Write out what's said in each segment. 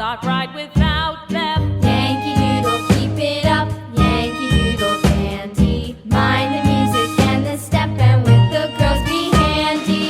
cannot ride without them. Yankee Doodle, keep it up, Yankee Doodle dandy. Mind the music and the step, and with the girls be handy.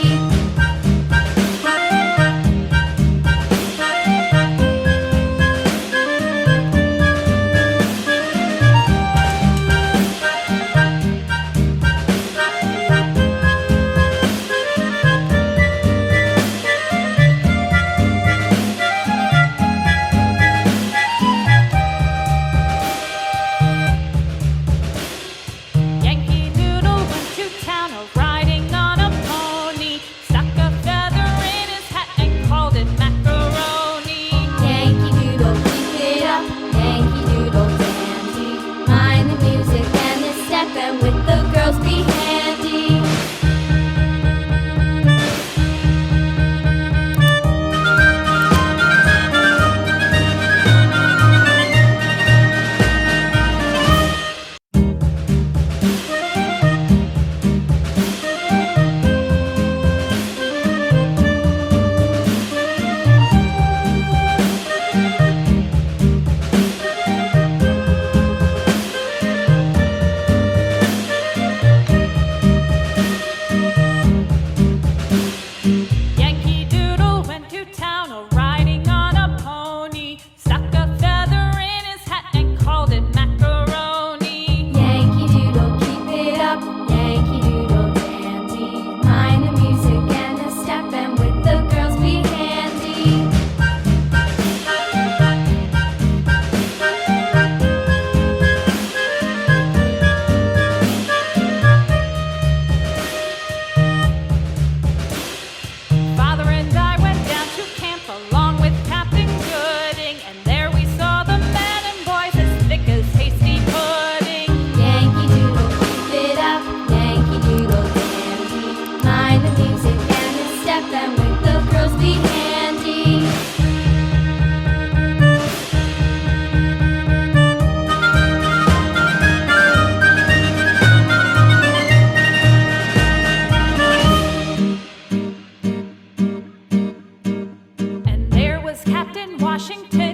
Yankee Doodle went to town riding on a pony, stuck a feather in his hat and called it macaroni. Yankee Doodle, keep it up, Yankee Doodle dandy. Mind the music and the step, and with the girls be handy. Yankee Doodle went to town riding on a pony, stuck a feather in his hat and called it macaroni. Yankee Doodle, keep it up, Yankee Doodle dandy. Mind the music and the step, and with the girls be handy. Father and I went down to camp along with Captain Gooding, and there we saw the men and boys as thick as hasty pudding. Yankee Doodle, keep it up, Yankee Doodle dandy. Mind the music and the step, and with the girls be handy. And there was Captain Washington